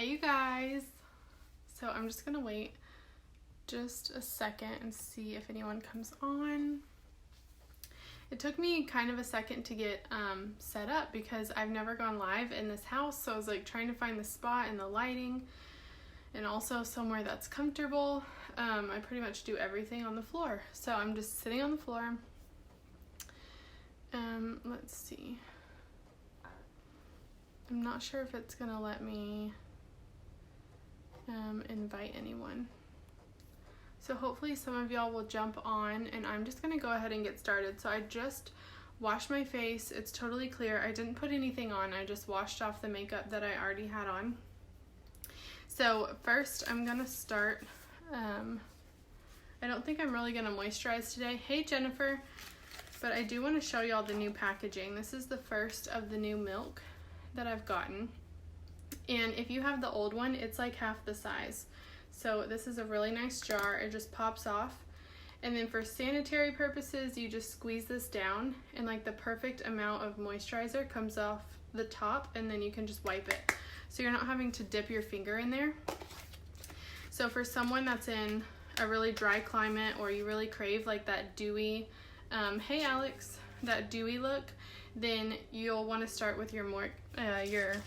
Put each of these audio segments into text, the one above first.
Hey you guys! So I'm just gonna wait just a second and see if anyone comes on. It took me kind of a second to get set up because I've never gone live in this house, so I was like trying to find the spot and the lighting and also somewhere that's comfortable. I pretty much do everything on the floor, so I'm just sitting on the floor. Let's see. I'm not sure if it's gonna let me invite anyone. So hopefully some of y'all will jump on, and I'm just gonna go ahead and get started. So I just washed my face. It's totally clear. I didn't put anything on. I just washed off the makeup that I already had on. So first I'm gonna start, I don't think I'm really gonna moisturize today. Hey Jennifer, but I do want to show y'all the new packaging. This is the first of the new milk that I've gotten. And if you have the old one, it's like half the size. So this is a really nice jar. It just pops off. And then for sanitary purposes, you just squeeze this down and like the perfect amount of moisturizer comes off the top, and then you can just wipe it. So you're not having to dip your finger in there. So for someone that's in a really dry climate, or you really crave like that dewy, hey Alex, that dewy look, then you'll want to start with your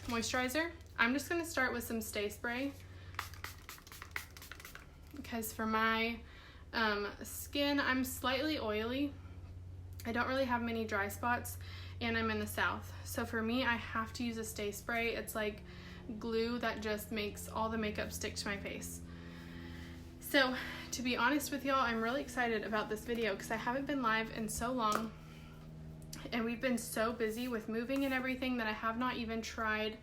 moisturizer. I'm just going to start with some Stay Spray because for my skin, I'm slightly oily. I don't really have many dry spots, and I'm in the south. So for me, I have to use a Stay Spray. It's like glue that just makes all the makeup stick to my face. So to be honest with y'all, I'm really excited about this video because I haven't been live in so long, and we've been so busy with moving and everything that I have not even tried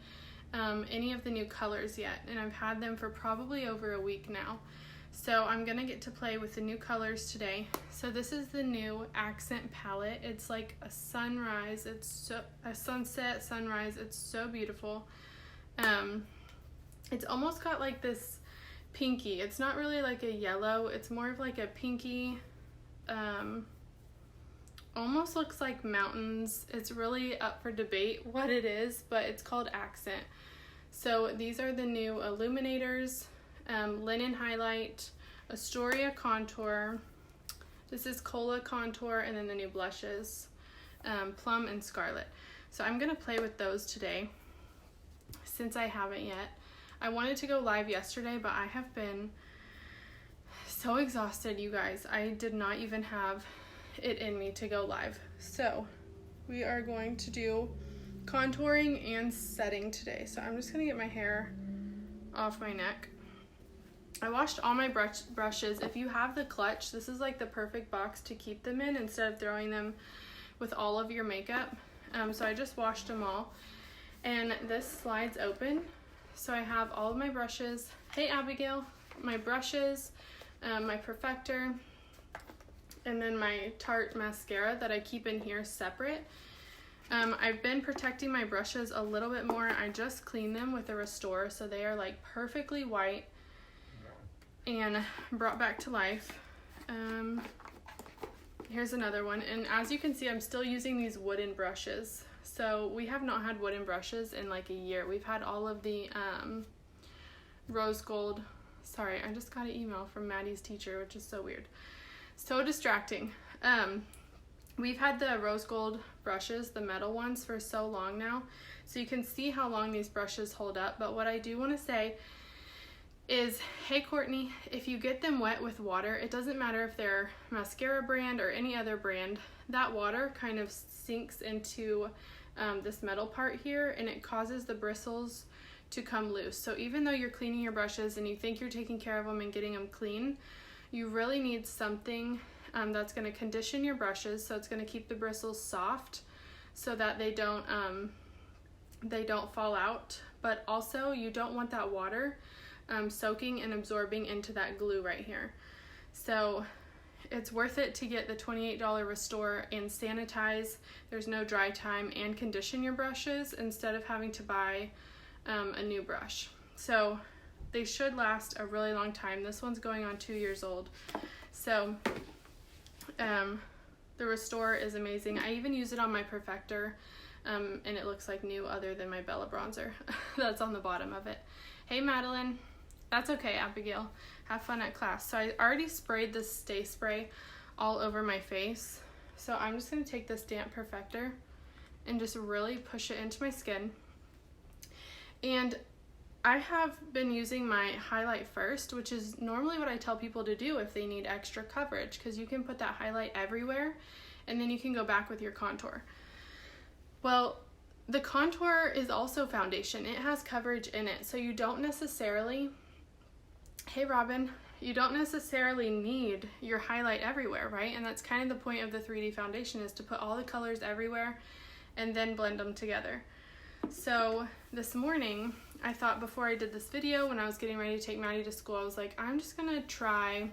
any of the new colors yet, and I've had them for probably over a week now. So I'm gonna get to play with the new colors today. So this is the new accent palette. It's like a sunrise, it's a sunset sunrise. It's so beautiful. It's almost got like this pinky. It's not really like a yellow, it's more of like a pinky, almost looks like mountains. It's really up for debate what it is, but it's called Accent. So these are the new illuminators, Linen Highlight, Astoria Contour, this is Cola Contour, and then the new blushes, Plum and Scarlet. So I'm gonna play with those today since I haven't yet. I wanted to go live yesterday, but I have been so exhausted, you guys. I did not even have it in me to go live. So we are going to do contouring and setting today. So I'm just gonna get my hair off my neck. I washed all my brushes. If you have the clutch, this is like the perfect box to keep them in instead of throwing them with all of your makeup. So I just washed them all, and this slides open. So I have all of my brushes. Hey Abigail, my brushes, my Perfector, and then my Tarte mascara that I keep in here separate. I've been protecting my brushes a little bit more. I just cleaned them with a Restore, so they are like perfectly white and brought back to life. Here's another one, and as you can see, I'm still using these wooden brushes. So we have not had wooden brushes in like a year. We've had all of the rose gold. Sorry, I just got an email from Maddie's teacher, which is so weird. So distracting. We've had the rose gold brushes, the metal ones, for so long now. So you can see how long these brushes hold up. But what I do want to say is, hey Courtney, if you get them wet with water, it doesn't matter if they're mascara brand or any other brand, that water kind of sinks into this metal part here, and it causes the bristles to come loose. So even though you're cleaning your brushes and you think you're taking care of them and getting them clean, you really need something that's going to condition your brushes, so it's going to keep the bristles soft so that they don't fall out. But also you don't want that water soaking and absorbing into that glue right here. So it's worth it to get the $28 Restore and sanitize, there's no dry time, and condition your brushes instead of having to buy a new brush. So they should last a really long time. This one's going on 2 years old. So the Restore is amazing. I even use it on my Perfector and it looks like new other than my Bella bronzer that's on the bottom of it. Hey Madeline. That's okay, Abigail. Have fun at class. So I already sprayed this Stay Spray all over my face. So I'm just going to take this damp perfector and just really push it into my skin. And I have been using my highlight first, which is normally what I tell people to do if they need extra coverage, because you can put that highlight everywhere and then you can go back with your contour. Well, the contour is also foundation. It has coverage in it, so you don't necessarily, hey Robin, you don't necessarily need your highlight everywhere, right? And that's kind of the point of the 3D foundation, is to put all the colors everywhere and then blend them together. So this morning, I thought before I did this video, when I was getting ready to take Maddie to school, I was like, I'm just gonna try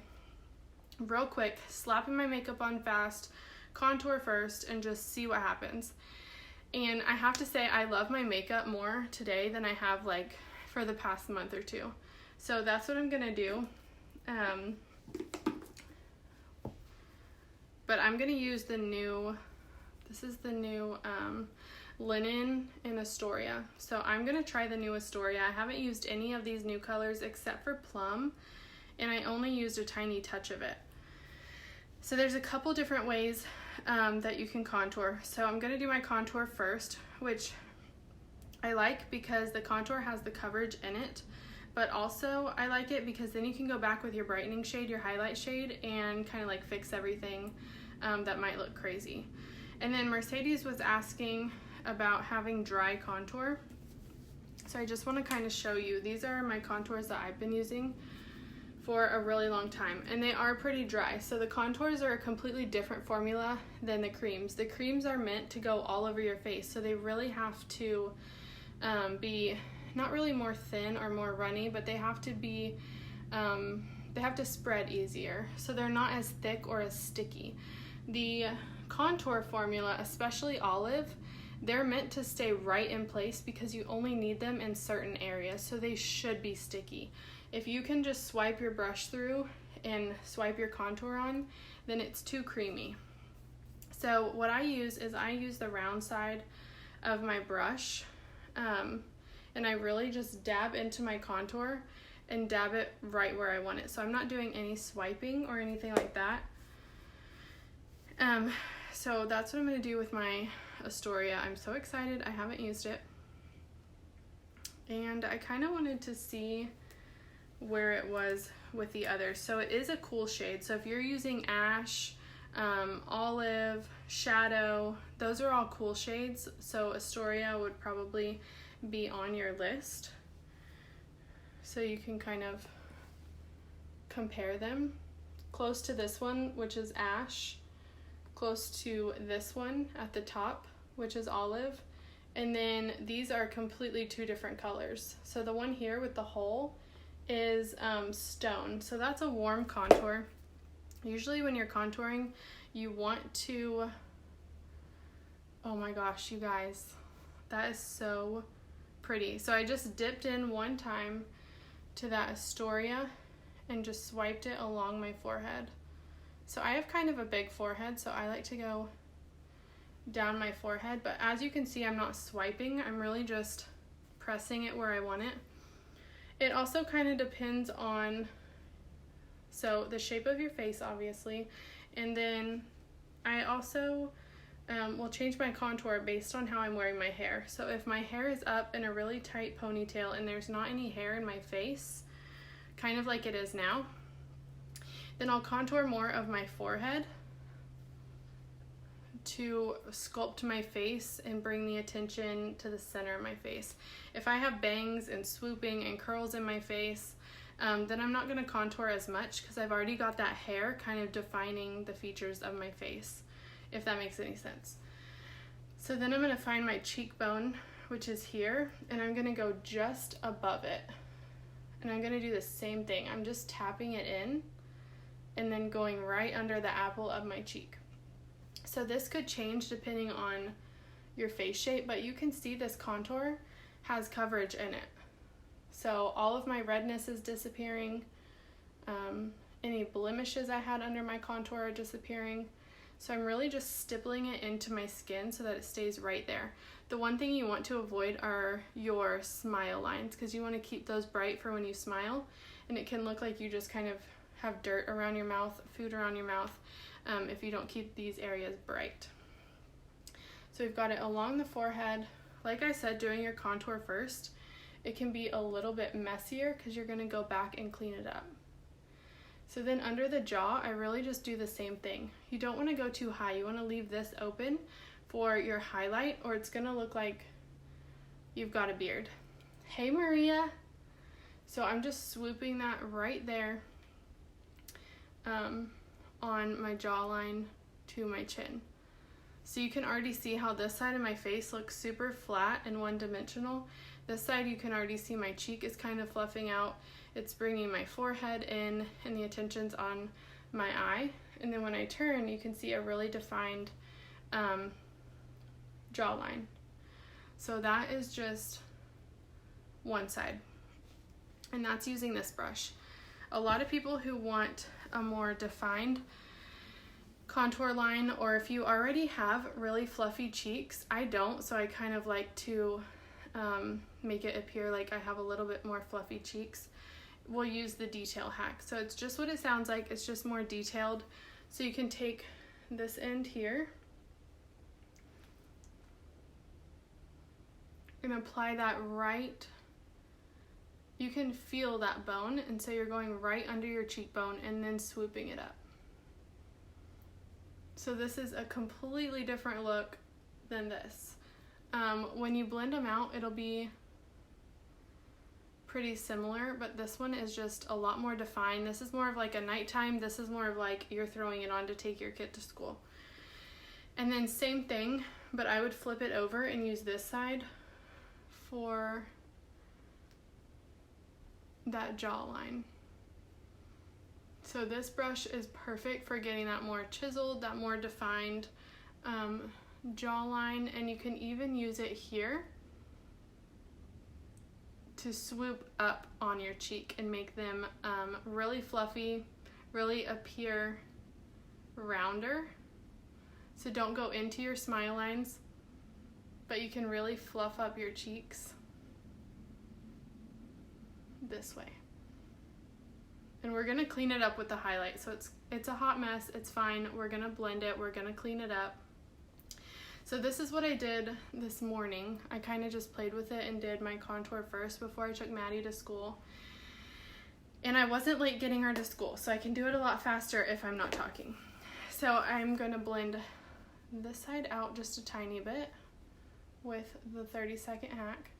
real quick, slapping my makeup on fast, contour first, and just see what happens. And I have to say, I love my makeup more today than I have like for the past month or two. So that's what I'm gonna do. But I'm gonna use the new, this is the new Linen in Astoria. So I'm gonna try the new Astoria. I haven't used any of these new colors except for Plum, and I only used a tiny touch of it. So there's a couple different ways that you can contour. So I'm gonna do my contour first, which I like because the contour has the coverage in it, but also I like it because then you can go back with your brightening shade, your highlight shade, and kind of like fix everything that might look crazy. And then Mercedes was asking about having dry contour. So I just want to kind of show you. These are my contours that I've been using for a really long time, and they are pretty dry. So the contours are a completely different formula than the creams. The creams are meant to go all over your face, so they really have to be not really more thin or more runny, but they have to be they have to spread easier, so they're not as thick or as sticky. The contour formula, especially Olive, they're meant to stay right in place because you only need them in certain areas, so they should be sticky. If you can just swipe your brush through and swipe your contour on, then it's too creamy. So what I use is I use the round side of my brush, and I really just dab into my contour and dab it right where I want it. So I'm not doing any swiping or anything like that. So that's what I'm going to do with my Astoria. I'm so excited. I haven't used it. And I kind of wanted to see where it was with the others. So it is a cool shade. So if you're using Ash, Olive, Shadow, those are all cool shades. So Astoria would probably be on your list. So you can kind of compare them. Close to this one, which is Ash. Close to this one at the top, which is Olive. And then these are completely two different colors. So the one here with the hole is Stone. So that's a warm contour. Usually when you're contouring, you want to, oh my gosh, you guys, that is so pretty. So I just dipped in one time to that Astoria and just swiped it along my forehead. So I have kind of a big forehead, so I like to go down my forehead, but as you can see, I'm not swiping. I'm really just pressing it where I want it. It also kind of depends on, so the shape of your face, obviously, and then I also will change my contour based on how I'm wearing my hair. So if my hair is up in a really tight ponytail and there's not any hair in my face, kind of like it is now, then I'll contour more of my forehead to sculpt my face and bring the attention to the center of my face. If I have bangs and swooping and curls in my face, then I'm not going to contour as much because I've already got that hair kind of defining the features of my face, if that makes any sense. So then I'm going to find my cheekbone, which is here, and I'm going to go just above it. And I'm going to do the same thing. I'm just tapping it in and then going right under the apple of my cheek. So this could change depending on your face shape, but you can see this contour has coverage in it. So all of my redness is disappearing. Any blemishes I had under my contour are disappearing. So I'm really just stippling it into my skin so that it stays right there. The one thing you want to avoid are your smile lines, because you want to keep those bright for when you smile, and it can look like you just kind of have dirt around your mouth, food around your mouth, if you don't keep these areas bright. So we've got it along the forehead. Like I said, doing your contour first, it can be a little bit messier because you're going to go back and clean it up. So then under the jaw, I really just do the same thing. You don't want to go too high. You want to leave this open for your highlight, or it's going to look like you've got a beard. Hey, Maria. So I'm just swooping that right there on my jawline to my chin. So you can already see how this side of my face looks super flat and one-dimensional. This side, you can already see my cheek is kind of fluffing out. It's bringing my forehead in, and the attention's on my eye. And then when I turn, you can see a really defined jawline. So that is just one side, and that's using this brush. A lot of people who want a more defined contour line, or if you already have really fluffy cheeks, I don't, so I kind of like to make it appear like I have a little bit more fluffy cheeks. We'll use the detail hack. So it's just what it sounds like, it's just more detailed. So you can take this end here and apply that right. You can feel that bone, and so you're going right under your cheekbone and then swooping it up. So this is a completely different look than this. When you blend them out, it'll be pretty similar, but this one is just a lot more defined. This is more of like a nighttime. This is more of like you're throwing it on to take your kid to school. And then same thing, but I would flip it over and use this side for that jawline. So this brush is perfect for getting that more chiseled, that more defined jawline, and you can even use it here to swoop up on your cheek and make them really fluffy, really appear rounder. So don't go into your smile lines, but you can really fluff up your cheeks this way. And we're gonna clean it up with the highlight. So it's a hot mess, it's fine. We're gonna blend it, we're gonna clean it up. So this is what I did this morning. I kind of just played with it and did my contour first before I took Maddie to school. And I wasn't late getting her to school, so I can do it a lot faster if I'm not talking. So I'm gonna blend this side out just a tiny bit with the 30-second hack.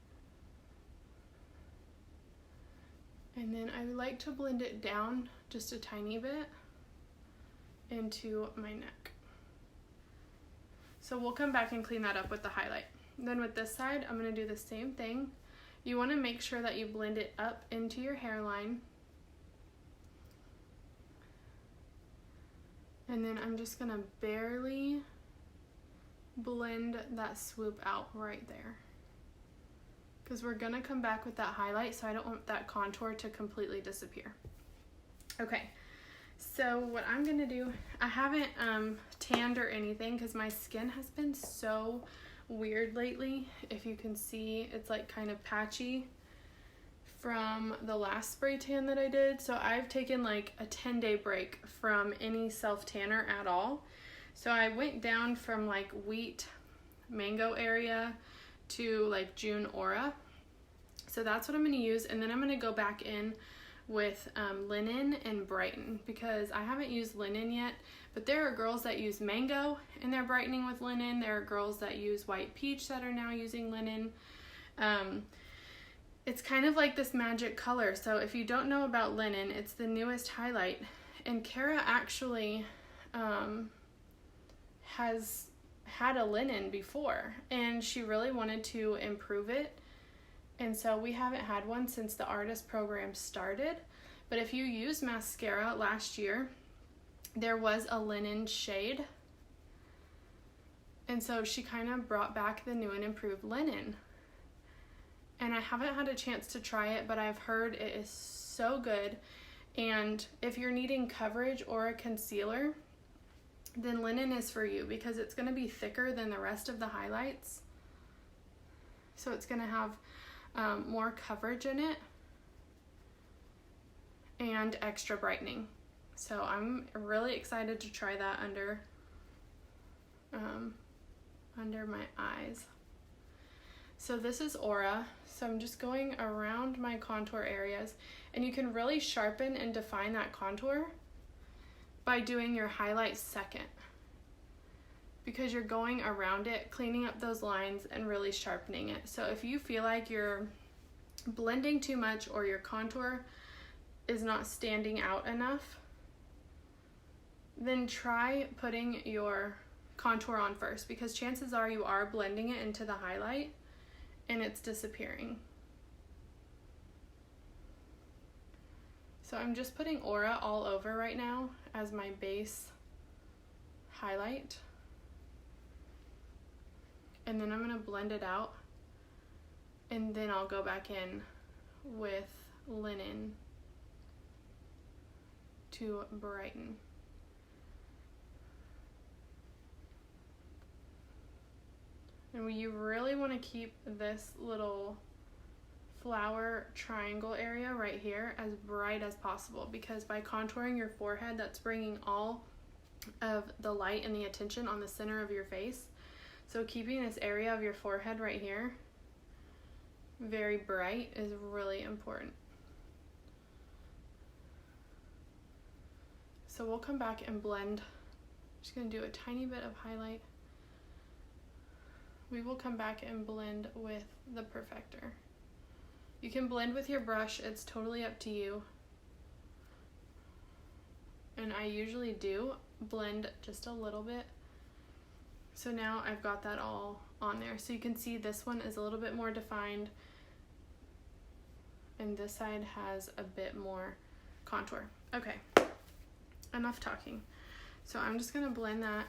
And then I like to blend it down just a tiny bit into my neck. So we'll come back and clean that up with the highlight. Then with this side, I'm going to do the same thing. You want to make sure that you blend it up into your hairline. And then I'm just going to barely blend that swoop out right there, because we're gonna come back with that highlight, so I don't want that contour to completely disappear. Okay, so what I'm gonna do, I haven't tanned or anything because my skin has been so weird lately. If you can see, it's like kind of patchy from the last spray tan that I did. So I've taken like a 10-day break from any self tanner at all. So I went down from like wheat mango area to like June Aura. So that's what I'm going to use, and then I'm going to go back in with linen and brighten, because I haven't used linen yet, but there are girls that use mango and they're brightening with linen. There are girls that use white peach that are now using linen. It's kind of like this magic color. So if you don't know about linen, it's the newest highlight, and Kara actually has had a linen before, and she really wanted to improve it, and so we haven't had one since the artist program started. But if you use mascara last year, there was a linen shade, and so she kind of brought back the new and improved linen, and I haven't had a chance to try it, but I've heard it is so good. And if you're needing coverage or a concealer, then linen is for you because it's going to be thicker than the rest of the highlights. So it's going to have more coverage in it and extra brightening. So I'm really excited to try that under my eyes. So this is Aura. So I'm just going around my contour areas, and you can really sharpen and define that contour by doing your highlight second, because you're going around it, cleaning up those lines and really sharpening it. So if you feel like you're blending too much or your contour is not standing out enough, then try putting your contour on first, because chances are you are blending it into the highlight and it's disappearing. So I'm just putting Aura all over right now as my base highlight. And then I'm going to blend it out, and then I'll go back in with linen to brighten. And you really want to keep this little flower triangle area right here as bright as possible, because by contouring your forehead, that's bringing all of the light and the attention on the center of your face. So keeping this area of your forehead right here very bright is really important. So we'll come back and blend. I'm just going to do a tiny bit of highlight. We will come back and blend with the perfector. You can blend with your brush, it's totally up to you. And I usually do blend just a little bit. So now I've got that all on there. So you can see this one is a little bit more defined, and this side has a bit more contour. Okay, enough talking. So I'm just gonna blend that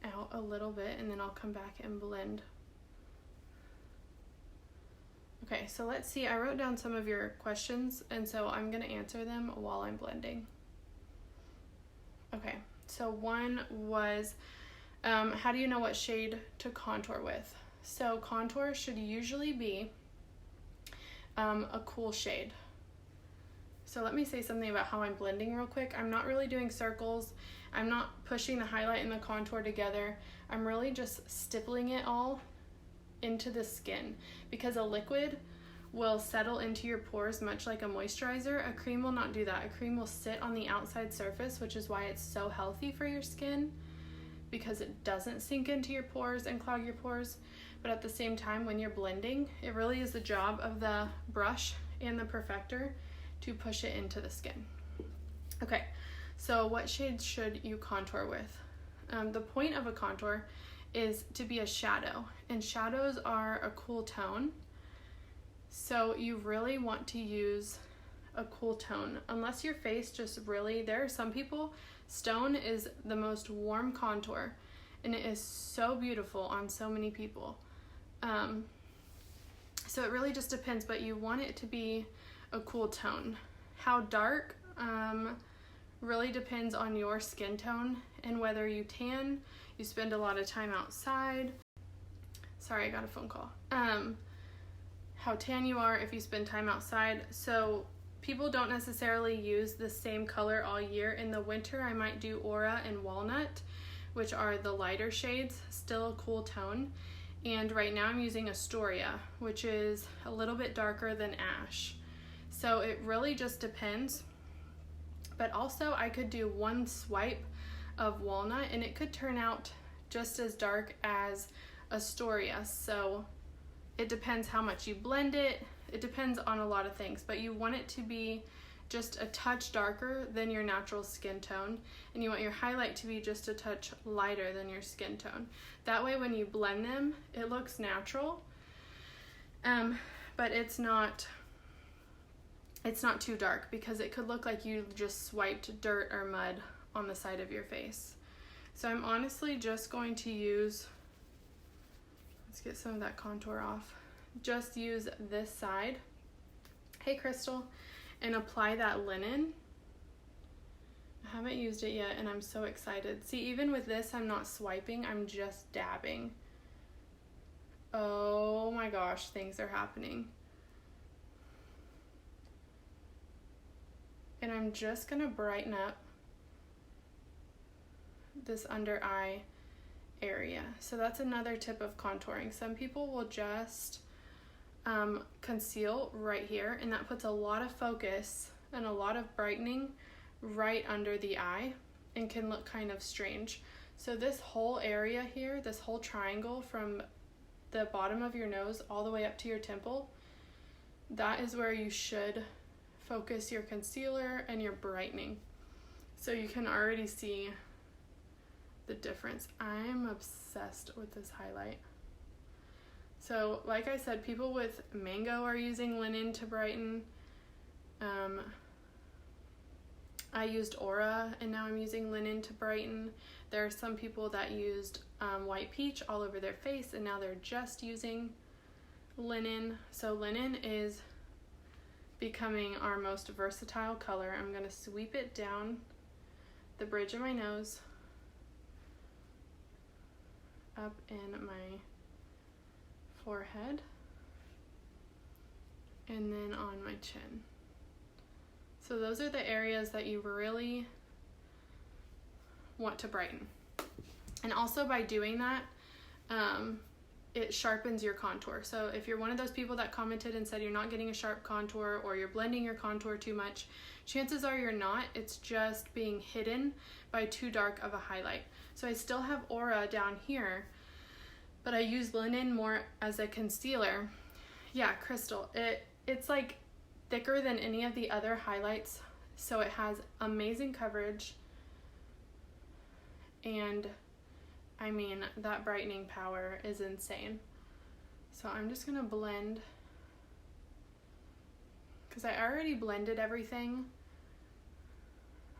out a little bit, and then I'll come back and blend. Okay, so let's see, I wrote down some of your questions, and so I'm gonna answer them while I'm blending. Okay, so one was, how do you know what shade to contour with? So contour should usually be a cool shade. So let me say something about how I'm blending real quick. I'm not really doing circles. I'm not pushing the highlight and the contour together. I'm really just stippling it all into the skin, because a liquid will settle into your pores much like a moisturizer. A cream will not do that. A cream will sit on the outside surface, which is why it's so healthy for your skin, because it doesn't sink into your pores and clog your pores. But at the same time, when you're blending, it really is the job of the brush and the perfector to push it into the skin. Okay, so what shades should you contour with? The point of a contour is to be a shadow, and shadows are a cool tone. So you really want to use a cool tone, unless your face just really, there are some people, stone is the most warm contour, and it is so beautiful on so many people. So it really just depends, but you want it to be a cool tone. How dark really depends on your skin tone and whether you tan, you spend a lot of time outside. Sorry, I got a phone call. How tan you are if you spend time outside. So people don't necessarily use the same color all year. In the winter, I might do Aura and Walnut, which are the lighter shades, still a cool tone. And right now I'm using Astoria, which is a little bit darker than Ash. So it really just depends. But also I could do one swipe of Walnut and it could turn out just as dark as Astoria. So it depends how much you blend it. It depends on a lot of things, but you want it to be just a touch darker than your natural skin tone, and you want your highlight to be just a touch lighter than your skin tone. That way when you blend them, it looks natural, but it's not too dark, because it could look like you just swiped dirt or mud on the side of your face. So I'm honestly just going to use, let's get some of that contour off, just use this side, hey Crystal, and apply that linen I haven't used it yet and I'm so excited. See, even with this, I'm not swiping, I'm just dabbing. Oh my gosh, things are happening. And I'm just gonna brighten up this under eye area. So that's another tip of contouring. Some people will just conceal right here, and that puts a lot of focus and a lot of brightening right under the eye and can look kind of strange. So this whole area here, this whole triangle from the bottom of your nose all the way up to your temple, that is where you should focus your concealer and your brightening. So you can already see the difference. I'm obsessed with this highlight. So like I said, people with mango are using linen to brighten. I used Aura and now I'm using linen to brighten. There are some people that used white peach all over their face and now they're just using linen. So linen is becoming our most versatile color. I'm going to sweep it down the bridge of my nose, up in my forehead, and then on my chin. So those are the areas that you really want to brighten. And also by doing that, it sharpens your contour. So if you're one of those people that commented and said you're not getting a sharp contour or you're blending your contour too much, chances are you're not. It's just being hidden by too dark of a highlight. So I still have Aura down here, but I use linen more as a concealer. Yeah, Crystal, it's like thicker than any of the other highlights, so it has amazing coverage, and I mean, that brightening power is insane. So I'm just gonna blend, because I already blended everything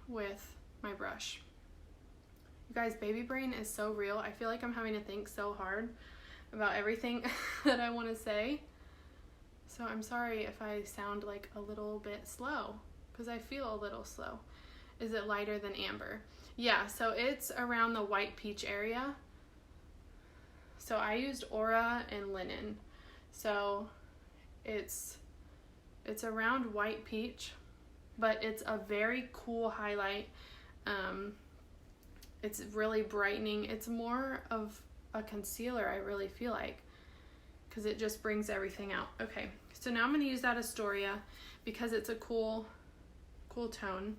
with my brush. You guys, baby brain is so real. I feel like I'm having to think so hard about everything that I want to say. So I'm sorry if I sound like a little bit slow, because I feel a little slow. Is it lighter than amber? Yeah, so it's around the white peach area. So I used Aura and linen. So it's around white peach, but it's a very cool highlight. It's really brightening. It's more of a concealer, I really feel like, because it just brings everything out. Okay, so now I'm going to use that Astoria because it's a cool tone.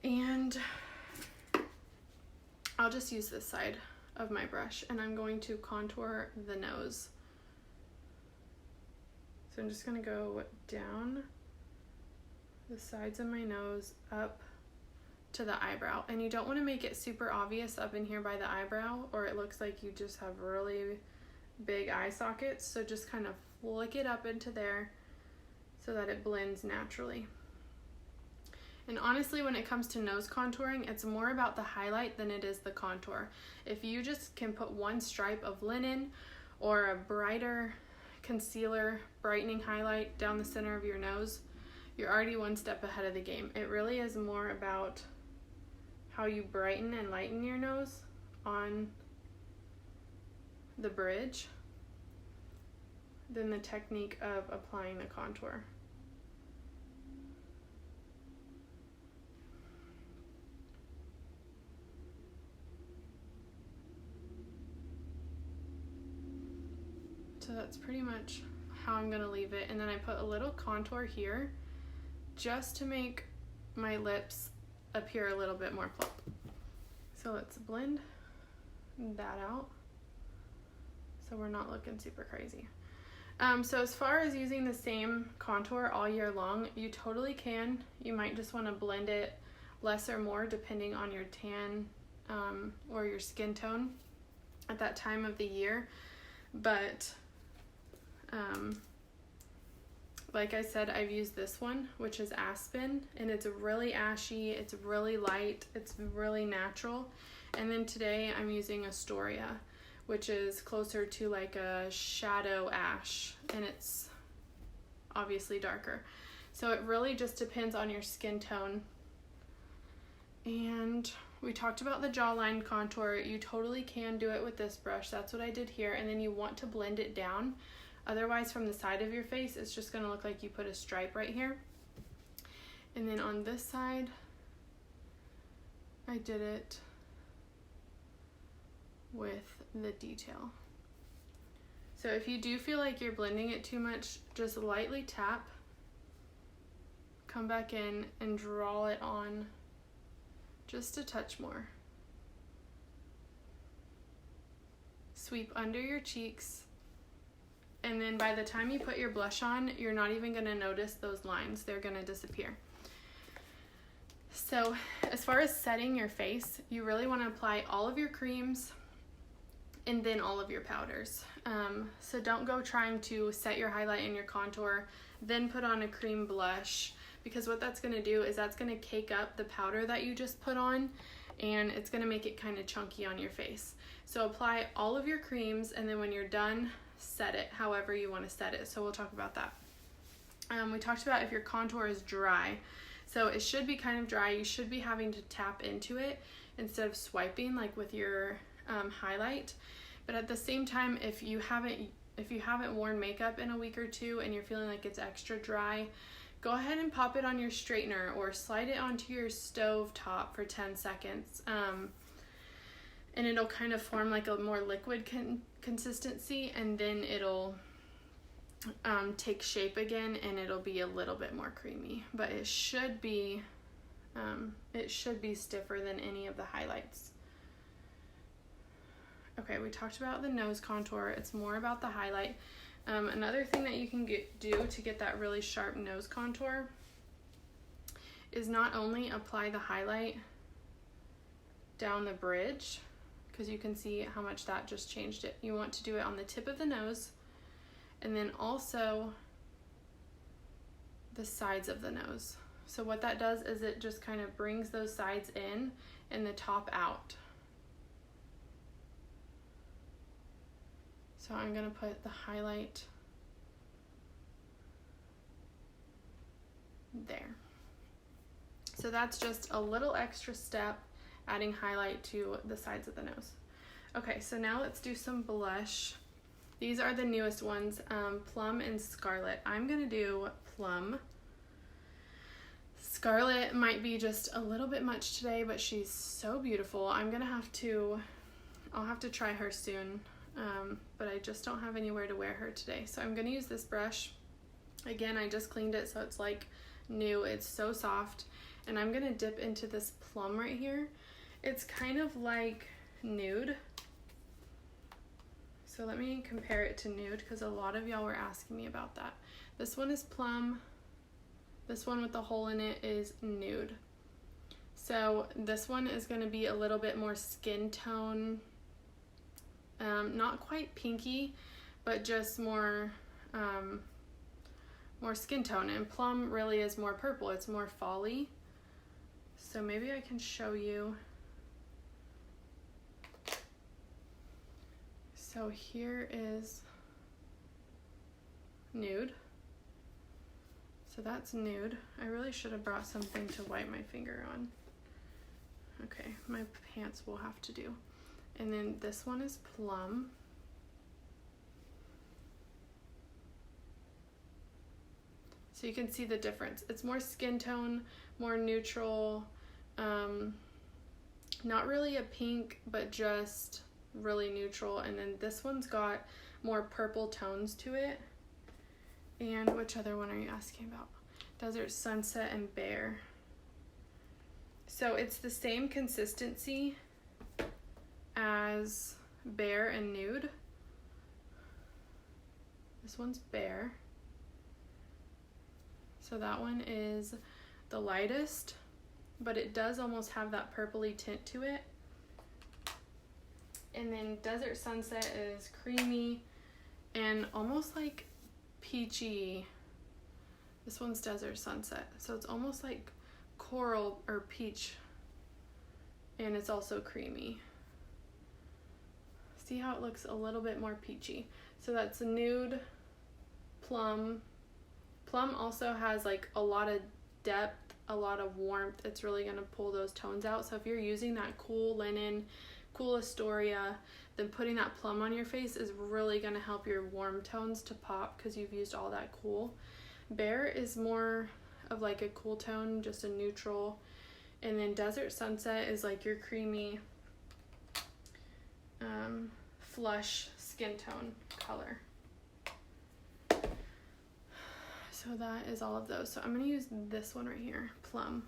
And I'll just use this side of my brush, and I'm going to contour the nose. So I'm just going to go down the sides of my nose up to the eyebrow, and you don't want to make it super obvious up in here by the eyebrow, or it looks like you just have really big eye sockets. So just kind of flick it up into there so that it blends naturally. And honestly, when it comes to nose contouring, it's more about the highlight than it is the contour. If you just can put one stripe of linen or a brighter concealer brightening highlight down the center of your nose, you're already one step ahead of the game. It really is more about how you brighten and lighten your nose on the bridge than the technique of applying the contour. So that's pretty much how I'm gonna leave it. And then I put a little contour here just to make my lips appear a little bit more plump. So let's blend that out so we're not looking super crazy. So as far as using the same contour all year long, you totally can. You might just want to blend it less or more depending on your tan or your skin tone at that time of the year. But like I said, I've used this one, which is Aspen, and it's really ashy, it's really light, it's really natural. And then today I'm using Astoria, which is closer to like a shadow ash, and it's obviously darker. So it really just depends on your skin tone And we talked about the jawline contour. You totally can do it with this brush. That's what I did here. And then you want to blend it down. Otherwise, from the side of your face, it's just gonna look like you put a stripe right here. And then on this side, I did it with the detail. So if you do feel like you're blending it too much, just lightly tap, come back in and draw it on just a touch more. Sweep under your cheeks, and then by the time you put your blush on, you're not even going to notice those lines. They're going to disappear. So as far as setting your face, you really want to apply all of your creams and then all of your powders. So don't go trying to set your highlight and your contour, then put on a cream blush, because what that's going to do is that's going to cake up the powder that you just put on, and it's going to make it kind of chunky on your face. So apply all of your creams, and then when you're done, set it however you want to set it. So we'll talk about that. We talked about if your contour is dry. So it should be kind of dry. You should be having to tap into it instead of swiping like with your highlight. But at the same time, if you haven't worn makeup in a week or two and you're feeling like it's extra dry, go ahead and pop it on your straightener or slide it onto your stove top for 10 seconds. And it'll kind of form like a more liquid consistency, and then it'll take shape again and it'll be a little bit more creamy. But it should be stiffer than any of the highlights. Okay, we talked about the nose contour. It's more about the highlight. Another thing that you can do to get that really sharp nose contour is not only apply the highlight down the bridge, because you can see how much that just changed it. You want to do it on the tip of the nose, and then also the sides of the nose. So what that does is it just kind of brings those sides in and the top out. So I'm going to put the highlight there. So that's just a little extra step, adding highlight to the sides of the nose. Okay, so now let's do some blush. These are the newest ones, Plum and Scarlet. I'm going to do Plum. Scarlet might be just a little bit much today, but she's so beautiful. I'll have to try her soon. But I just don't have anywhere to wear her today. So I'm going to use this brush. Again, I just cleaned it so it's like new. It's so soft. And I'm going to dip into this plum right here. It's kind of like nude. So let me compare it to nude, because a lot of y'all were asking me about that. This one is plum. This one with the hole in it is nude. So this one is going to be a little bit more skin tone. Not quite pinky, but just more skin tone. And plum really is more purple. It's more fall-y. So maybe I can show you. So here is nude. So that's nude. I really should have brought something to wipe my finger on. Okay, my pants will have to do. And then this one is plum. So you can see the difference. It's more skin tone, more neutral, not really a pink, but just really neutral. And then this one's got more purple tones to it. And which other one are you asking about? Desert Sunset and Bear. So it's the same consistency as Bear and Nude. This one's Bear. So that one is the lightest, but it does almost have that purpley tint to it. And then Desert Sunset is creamy and almost like peachy. This one's Desert Sunset. So it's almost like coral or peach, and it's also creamy. See how it looks a little bit more peachy. So that's Nude, Plum. Plum also has like a lot of depth a lot of warmth, it's really going to pull those tones out. So if you're using that cool linen, cool Astoria, then putting that plum on your face is really going to help your warm tones to pop because you've used all that cool. Bear is more of like a cool tone, just a neutral. And then Desert Sunset is like your creamy, flush skin tone color. So that is all of those. So I'm going to use this one right here, Plum.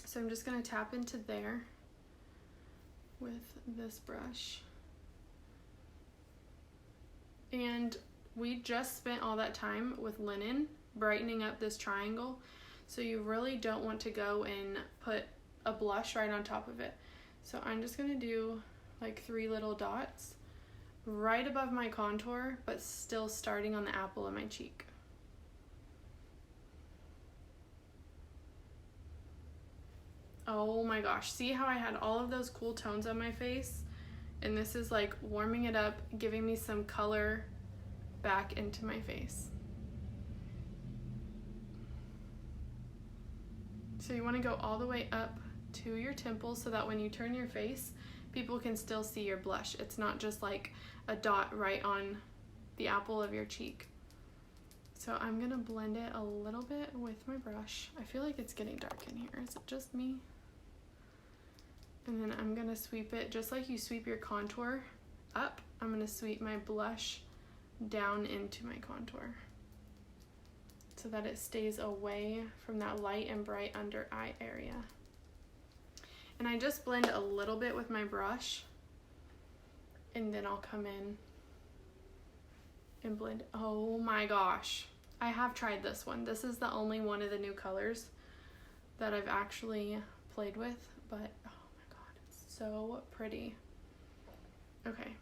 So I'm just going to tap into there with this brush. And we just spent all that time with linen brightening up this triangle. So you really don't want to go and put a blush right on top of it. So I'm just going to do like 3 little dots right above my contour, but still starting on the apple of my cheek. Oh my gosh, see how I had all of those cool tones on my face? And this is like warming it up, giving me some color back into my face. So you want to go all the way up to your temples so that when you turn your face, people can still see your blush. It's not just like a dot right on the apple of your cheek. So I'm gonna blend it a little bit with my brush. I feel like it's getting dark in here. Is it just me? And then I'm gonna sweep it just like you sweep your contour up. I'm gonna sweep my blush down into my contour so that it stays away from that light and bright under eye area. And I just blend a little bit with my brush, and then I'll come in and blend. Oh my gosh, I have tried this one. This is the only one of the new colors that I've actually played with, but oh my god, it's so pretty. Okay,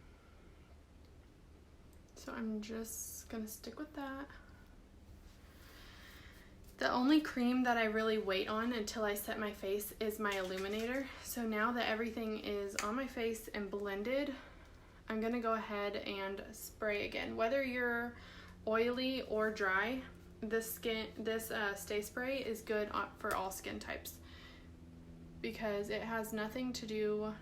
so I'm just gonna stick with that. The only cream that I really wait on until I set my face is my illuminator. So now that everything is on my face and blended, I'm gonna go ahead and spray again. Whether you're oily or dry, this Stay Spray is good for all skin types because it has nothing to do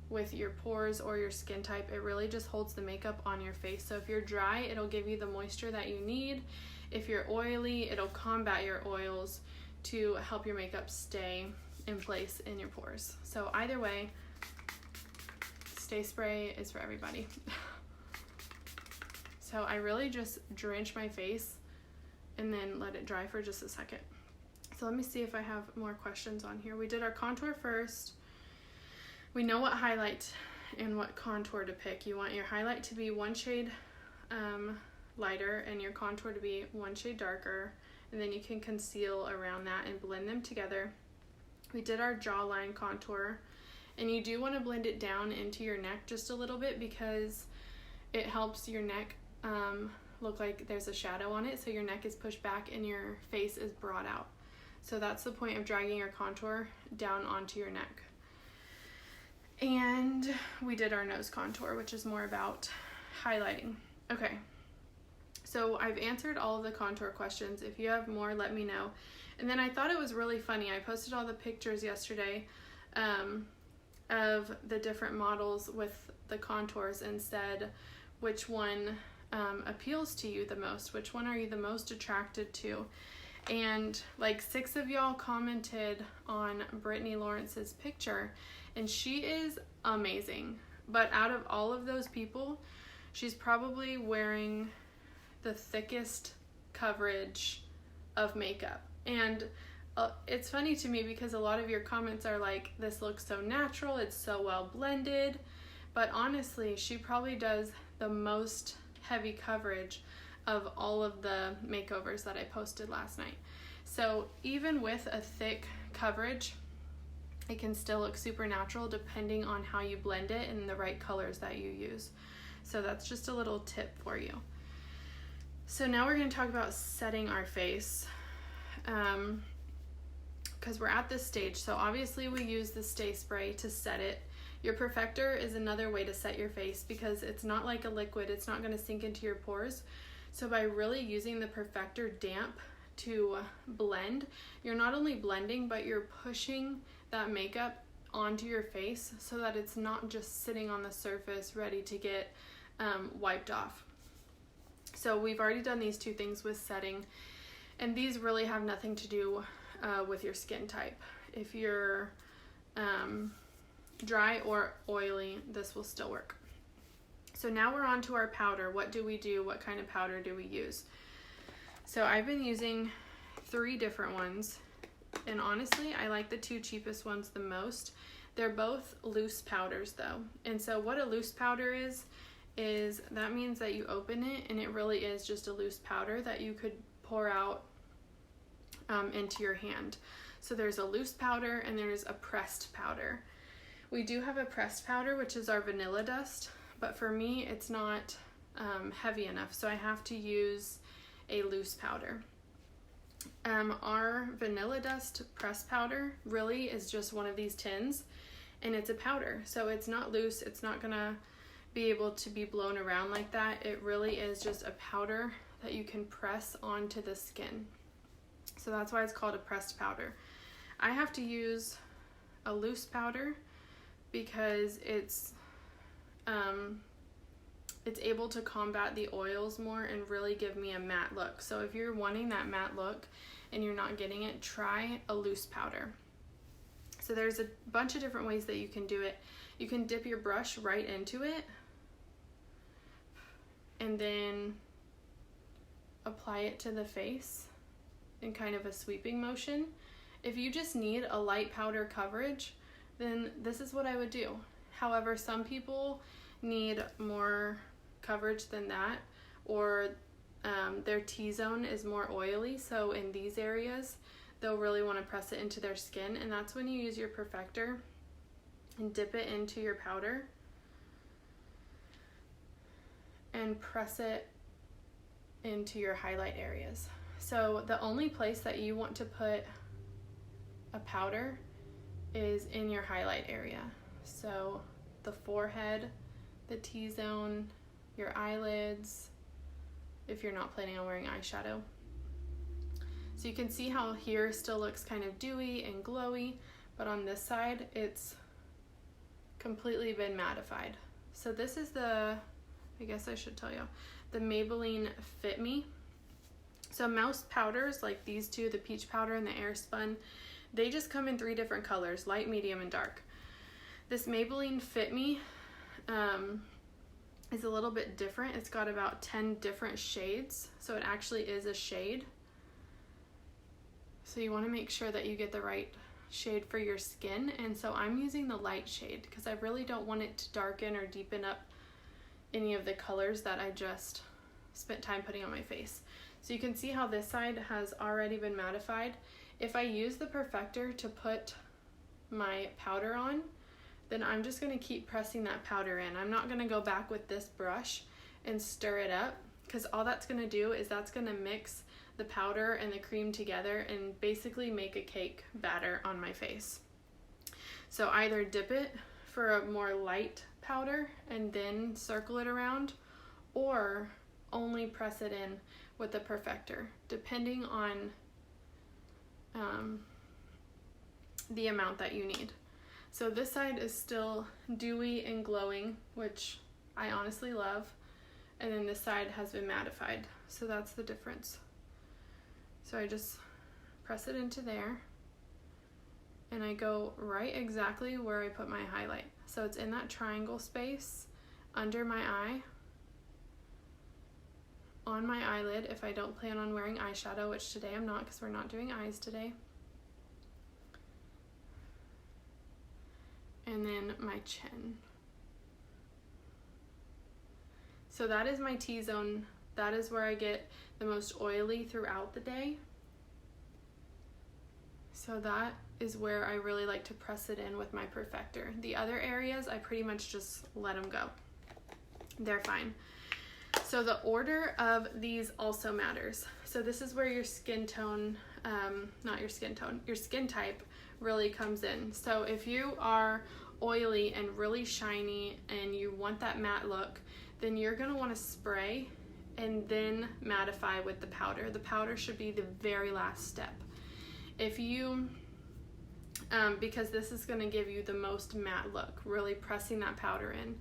with your pores or your skin type. It really just holds the makeup on your face. So if you're dry, it'll give you the moisture that you need. If you're oily, it'll combat your oils to help your makeup stay in place in your pores. So either way, Stay Spray is for everybody. So I really just drench my face and then let it dry for just a second. So let me see if I have more questions on here. We did our contour first. We know what highlight and what contour to pick. You want your highlight to be one shade lighter and your contour to be one shade darker, and then you can conceal around that and blend them together. We did our jawline contour, and you do want to blend it down into your neck just a little bit because it helps your neck look like there's a shadow on it, so your neck is pushed back and your face is brought out. So that's the point of dragging your contour down onto your neck. And we did our nose contour, which is more about highlighting. Okay. So I've answered all of the contour questions. If you have more, let me know. And then I thought it was really funny. I posted all the pictures yesterday of the different models with the contours and said which one appeals to you the most. Which one are you the most attracted to? And like 6 of y'all commented on Brittany Lawrence's picture, and she is amazing. But out of all of those people, she's probably wearing the thickest coverage of makeup. And it's funny to me because a lot of your comments are like, this looks so natural, it's so well blended, but honestly she probably does the most heavy coverage of all of the makeovers that I posted last night. So even with a thick coverage, it can still look super natural depending on how you blend it and the right colors that you use. So that's just a little tip for you. So now we're going to talk about setting our face because we're at this stage. So obviously we use the Stay Spray to set it. Your perfector is another way to set your face because it's not like a liquid. It's not going to sink into your pores. So by really using the perfector damp to blend, you're not only blending, but you're pushing that makeup onto your face so that it's not just sitting on the surface ready to get wiped off. So we've already done these two things with setting, and these really have nothing to do with your skin type. If you're dry or oily, this will still work. So now we're on to our powder. What do we do? What kind of powder do we use? So I've been using 3 different ones, and honestly, I like the 2 cheapest ones the most. They're both loose powders though. And so what a loose powder is that means that you open it and it really is just a loose powder that you could pour out into your hand. So there's a loose powder and there's a pressed powder. We do have a pressed powder, which is our vanilla dust, but for me it's not heavy enough, so I have to use a loose powder. Our vanilla dust pressed powder really is just one of these tins, and it's a powder, so it's not loose, it's not gonna be able to be blown around like that. It really is just a powder that you can press onto the skin. So that's why it's called a pressed powder. I have to use a loose powder because it's able to combat the oils more and really give me a matte look. So if you're wanting that matte look and you're not getting it, try a loose powder. So there's a bunch of different ways that you can do it. You can dip your brush right into it and then apply it to the face in kind of a sweeping motion. If you just need a light powder coverage, then this is what I would do. However, some people need more coverage than that, or their T-zone is more oily, so in these areas they'll really want to press it into their skin, and that's when you use your perfector and dip it into your powder and press it into your highlight areas. So the only place that you want to put a powder is in your highlight area. So the forehead, the T-zone, your eyelids, if you're not planning on wearing eyeshadow. So you can see how here still looks kind of dewy and glowy, but on this side it's completely been mattified. So this is the, I guess I should tell you, the Maybelline Fit Me. So most powders like these two, the peach powder and the air spun, they just come in 3 different colors, light, medium, and dark. This Maybelline Fit Me is a little bit different. It's got about 10 different shades, so it actually is a shade. So you want to make sure that you get the right shade for your skin, and so I'm using the light shade because I really don't want it to darken or deepen up any of the colors that I just spent time putting on my face. So you can see how this side has already been mattified. If I use the perfector to put my powder on, then I'm just going to keep pressing that powder in. I'm not going to go back with this brush and stir it up, because all that's going to do is that's going to mix the powder and the cream together and basically make a cake batter on my face. So either dip it for a more light powder and then circle it around, or only press it in with the perfector, depending on the amount that you need. So this side is still dewy and glowing, which I honestly love, and then this side has been mattified, so that's the difference. So I just press it into there and I go right exactly where I put my highlight. So it's in that triangle space under my eye, on my eyelid if I don't plan on wearing eyeshadow, which today I'm not because we're not doing eyes today. And then my chin. So that is my T-zone. That is where I get the most oily throughout the day. So that is where I really like to press it in with my perfector. The other areas, I pretty much just let them go. They're fine. So the order of these also matters. So this is where your skin tone, not your skin tone, your skin type really comes in. So if you are oily and really shiny and you want that matte look, then you're gonna wanna spray and then mattify with the powder. The powder should be the very last step. If you, because this is going to give you the most matte look, really pressing that powder in.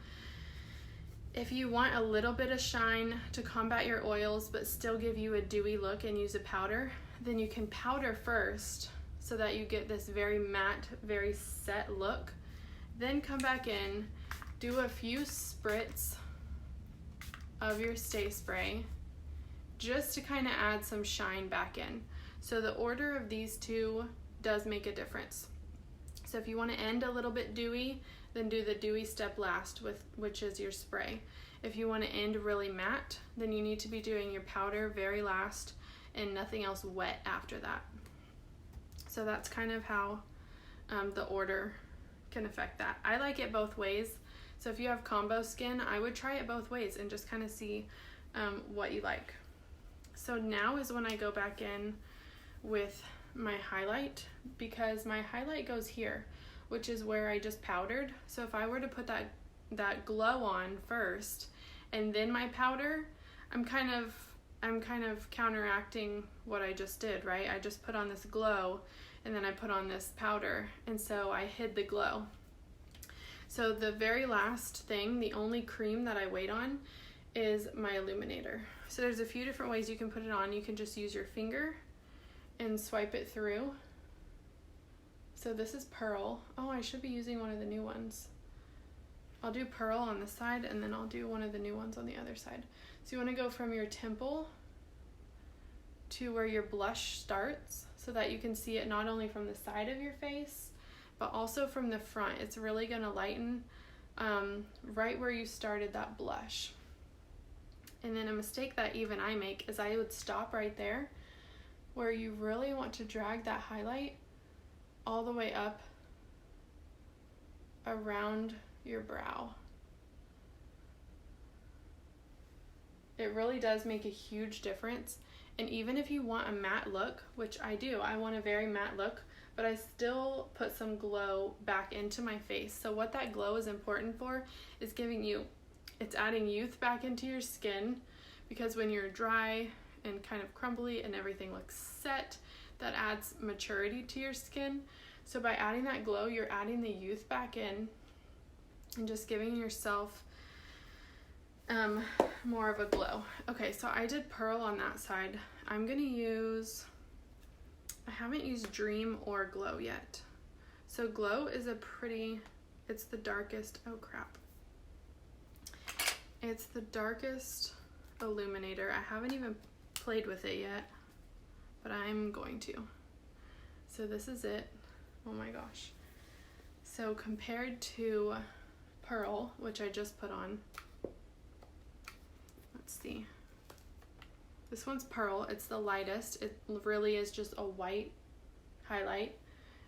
If you want a little bit of shine to combat your oils but still give you a dewy look and use a powder, then you can powder first so that you get this very matte, very set look. Then come back in, do a few spritz of your Stay Spray just to kind of add some shine back in. So the order of these two does make a difference. So if you want to end a little bit dewy, then do the dewy step last, which is your spray. If you want to end really matte, then you need to be doing your powder very last and nothing else wet after that. So that's kind of how the order can affect that. I like it both ways. So if you have combo skin, I would try it both ways and just kind of see what you like. So now is when I go back in with my highlight, because my highlight goes here, which is where I just powdered. So if I were to put that glow on first and then my powder, I'm kind of counteracting what I just did, right? I just put on this glow and then I put on this powder, and so I hid the glow. So the very last thing, the only cream that I wait on, is my illuminator. So there's a few different ways you can put it on. You can just use your finger and swipe it through. So this is Pearl. Oh, I should be using one of the new ones. I'll do Pearl on this side and then I'll do one of the new ones on the other side. So you want to go from your temple to where your blush starts so that you can see it not only from the side of your face, but also from the front. It's really going to lighten right where you started that blush. And then a mistake that even I make is I would stop right there where you really want to drag that highlight all the way up around your brow. It really does make a huge difference. And even if you want a matte look, which I do, I want a very matte look, but I still put some glow back into my face. So what that glow is important for is it's adding youth back into your skin, because when you're dry and kind of crumbly and everything looks set, that adds maturity to your skin. So by adding that glow, you're adding the youth back in and just giving yourself more of a glow. Okay, so I did Pearl on that side. I'm gonna use, I haven't used Dream or Glow yet. So Glow is it's the darkest, oh crap. It's the darkest illuminator. I haven't even played with it yet, but I'm going to. So this is it. Oh my gosh. So compared to Pearl, which I just put on, let's see. This one's Pearl. It's the lightest. It really is just a white highlight.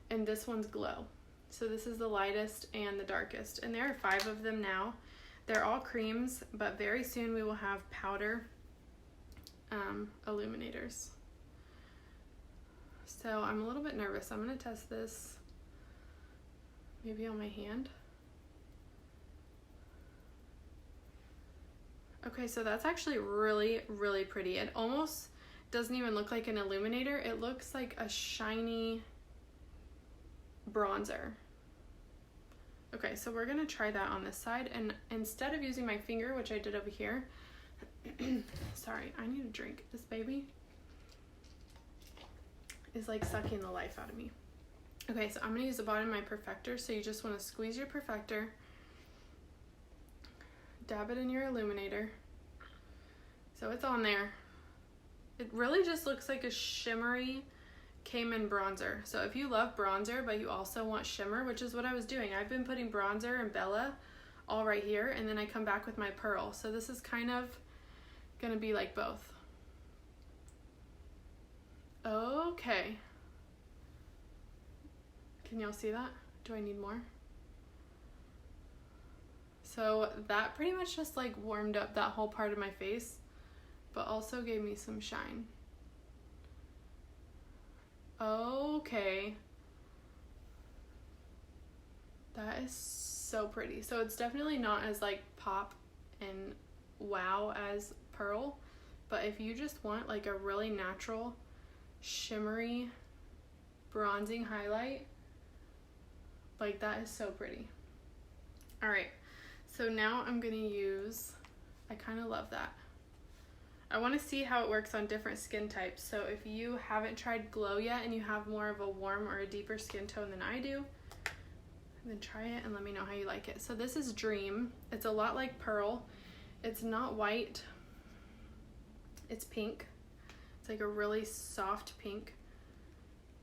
And this one's Glow. So this is the lightest and the darkest. And there are 5 of them now. They're all creams, but very soon we will have powder illuminators. So I'm a little bit nervous. I'm going to test this maybe on my hand. Okay, so that's actually really, really pretty. It almost doesn't even look like an illuminator. It looks like a shiny bronzer. Okay, so we're gonna try that on this side, and instead of using my finger, which I did over here, sorry, I need a drink. This baby is like sucking the life out of me. Okay, so I'm gonna use the bottom of my perfector. So you just wanna squeeze your perfector, dab it in your illuminator. So it's on there. It really just looks like a shimmery Cayman bronzer. So if you love bronzer but you also want shimmer, which is what I was doing, I've been putting bronzer and Bella all right here, and then I come back with my Pearl. So this is kind of gonna be like both. Okay. Can y'all see that? Do I need more? So that pretty much just like warmed up that whole part of my face, but also gave me some shine. Okay. That is so pretty. So it's definitely not as like pop and wow as Pearl, but if you just want like a really natural, shimmery, bronzing highlight, like that is so pretty. All right, so now I'm gonna use, I kind of love that. I want to see how it works on different skin types. So if you haven't tried Glow yet and you have more of a warm or a deeper skin tone than I do, then try it and let me know how you like it. So this is Dream. It's a lot like Pearl. It's not white. It's pink. It's like a really soft pink.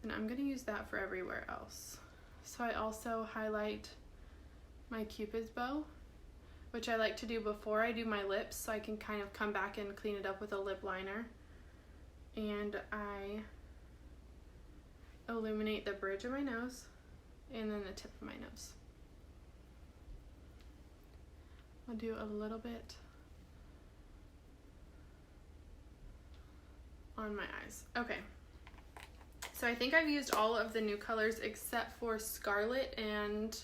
And I'm going to use that for everywhere else. So I also highlight my Cupid's bow, which I like to do before I do my lips so I can kind of come back and clean it up with a lip liner. And I illuminate the bridge of my nose and then the tip of my nose. I'll do a little bit on my eyes. Okay, so I think I've used all of the new colors except for Scarlet and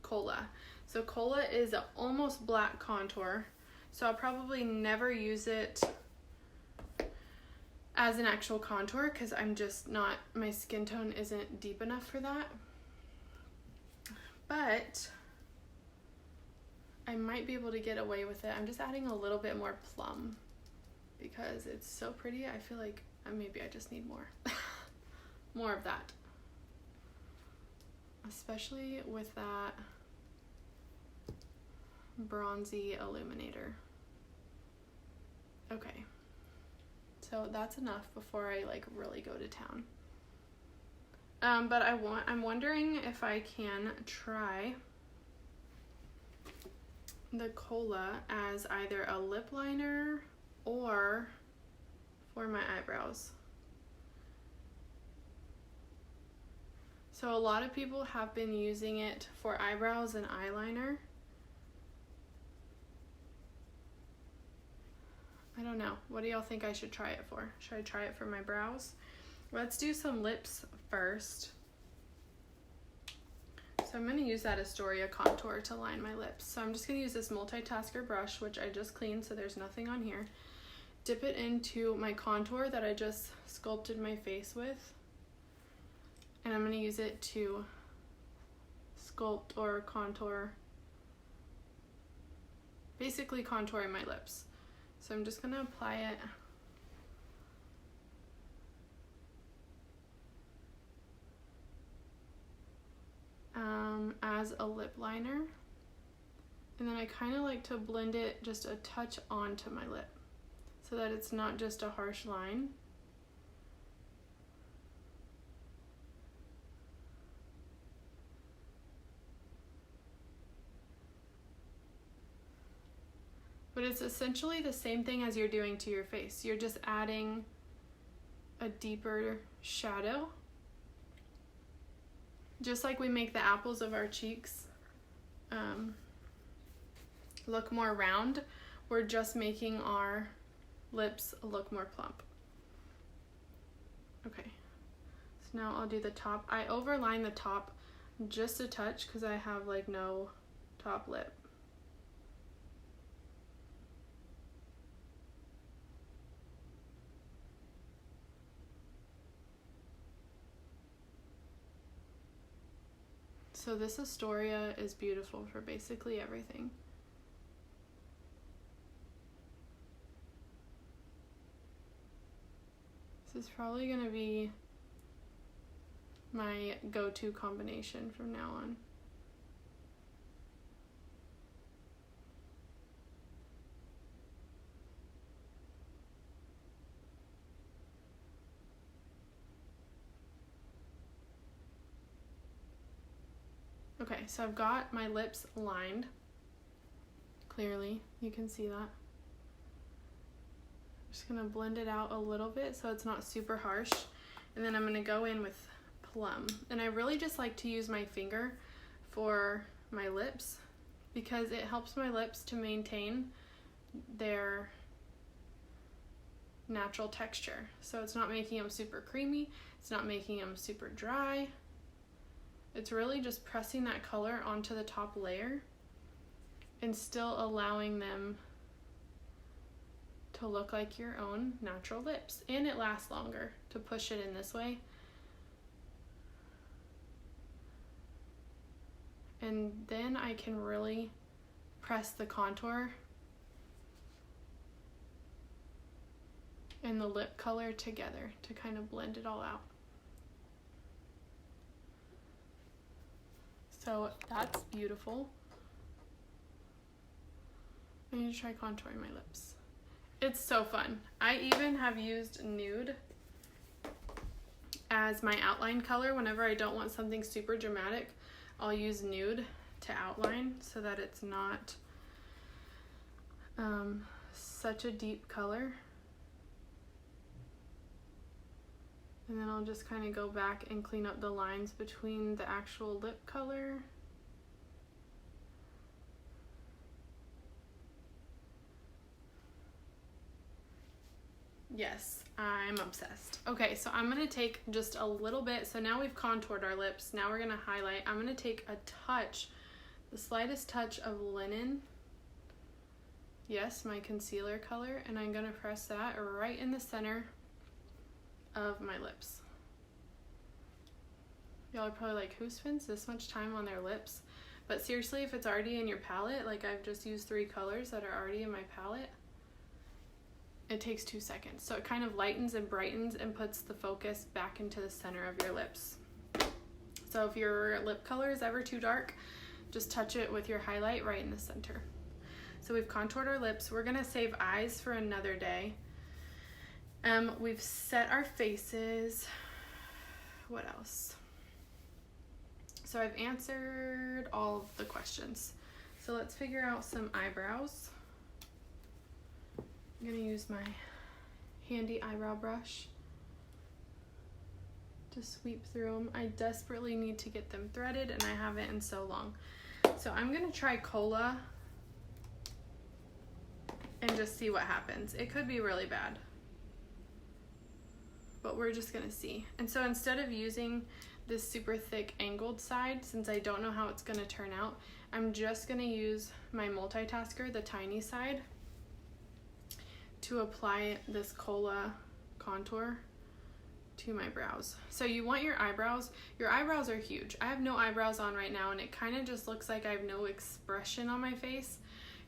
Cola. So Cola is an almost black contour, so I'll probably never use it as an actual contour because I'm just not, my skin tone isn't deep enough for that. But I might be able to get away with it. I'm just adding a little bit more plum because it's so pretty. I feel like maybe I just need more. More of that. Especially with that bronzy illuminator. Okay. So that's enough before I like really go to town. But I'm wondering if I can try the Cola as either a lip liner or for my eyebrows. So a lot of people have been using it for eyebrows and eyeliner. I don't know. What do y'all think I should try it for? Should I try it for my brows? Let's do some lips first. So I'm going to use that Astoria contour to line my lips. So I'm just going to use this multitasker brush, which I just cleaned, so there's nothing on here. Dip it into my contour that I just sculpted my face with. And I'm going to use it to sculpt or contour, basically contouring my lips. So I'm just going to apply it as a lip liner. And then I kind of like to blend it just a touch onto my lip so that it's not just a harsh line. But it's essentially the same thing as you're doing to your face. You're just adding a deeper shadow. Just like we make the apples of our cheeks look more round, we're just making our lips look more plump. Okay, so now I'll do the top. I overline the top just a touch because I have like no top lip. So this Astoria is beautiful for basically everything. This is probably going to be my go-to combination from now on. Okay, so I've got my lips lined. Clearly, you can see that. I'm just gonna blend it out a little bit so it's not super harsh. And then I'm gonna go in with Plum. And I really just like to use my finger for my lips because it helps my lips to maintain their natural texture. So it's not making them super creamy, it's not making them super dry. It's really just pressing that color onto the top layer and still allowing them to look like your own natural lips, and it lasts longer to push it in this way. And then I can really press the contour and the lip color together to kind of blend it all out. So that's beautiful. I need to try contouring my lips. It's so fun. I even have used nude as my outline color. Whenever I don't want something super dramatic, I'll use nude to outline so that it's not such a deep color. And then I'll just kind of go back and clean up the lines between the actual lip color. Yes, I'm obsessed. Okay, so I'm gonna take just a little bit. So now we've contoured our lips. Now we're gonna highlight. I'm gonna take a touch, the slightest touch of linen. Yes, my concealer color, and I'm gonna press that right in the center of my lips. Y'all are probably like, who spends this much time on their lips? But seriously, if it's already in your palette, like I've just used 3 colors that are already in my palette, it takes 2 seconds. So it kind of lightens and brightens and puts the focus back into the center of your lips. So if your lip color is ever too dark, just touch it with your highlight right in the center. So we've contoured our lips. We're gonna save eyes for another day. We've set our faces. What else? So I've answered all of the questions. So let's figure out some eyebrows. I'm gonna use my handy eyebrow brush to sweep through them. I desperately need to get them threaded and I haven't in so long. So I'm gonna try Cola and just see what happens. It could be really bad, but we're just gonna see. And so instead of using this super thick angled side, since I don't know how it's gonna turn out, I'm just gonna use my multitasker, the tiny side, to apply this Cola contour to my brows. So you want your eyebrows are huge. I have no eyebrows on right now and it kind of just looks like I have no expression on my face.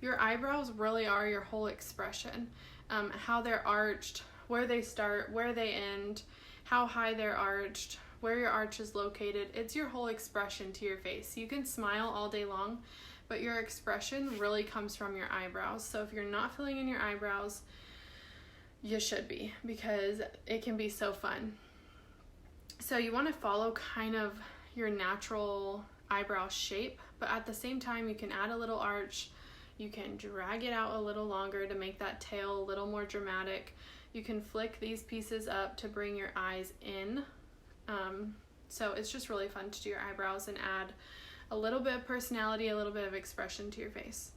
Your eyebrows really are your whole expression. How they're arched, where they start, where they end, how high they're arched, where your arch is located. It's your whole expression to your face. You can smile all day long, but your expression really comes from your eyebrows. So if you're not filling in your eyebrows, you should be, because it can be so fun. So you want to follow kind of your natural eyebrow shape, but at the same time you can add a little arch. You can drag it out a little longer to make that tail a little more dramatic. You can flick these pieces up to bring your eyes in. So it's just really fun to do your eyebrows and add a little bit of personality, a little bit of expression to your face.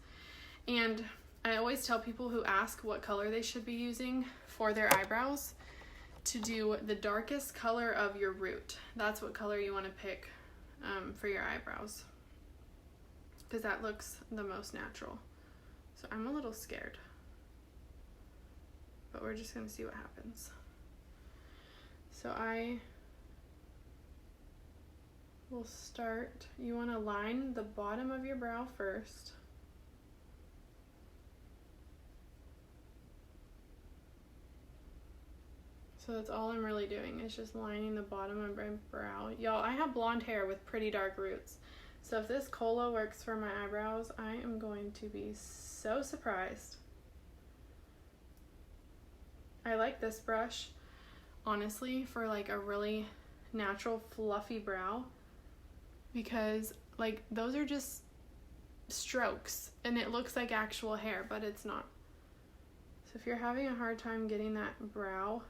And I always tell people who ask what color they should be using for their eyebrows to do the darkest color of your root. That's what color you want to pick for your eyebrows, because that looks the most natural. So I'm a little scared, but we're just gonna see what happens. So I will start. You want to line the bottom of your brow first. So that's all I'm really doing, is just lining the bottom of my brow. Y'all, I have blonde hair with pretty dark roots. So if this Cola works for my eyebrows, I am going to be so surprised. I like this brush, honestly, for like a really natural fluffy brow, because like those are just strokes and it looks like actual hair, but it's not. So if you're having a hard time getting that brow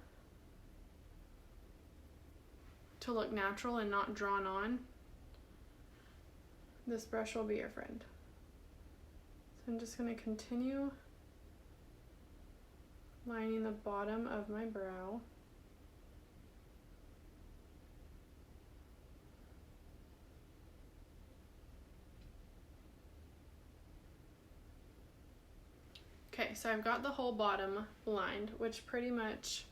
to look natural and not drawn on, this brush will be your friend. So I'm just going to continue lining the bottom of my brow. Okay, so I've got the whole bottom lined, which pretty much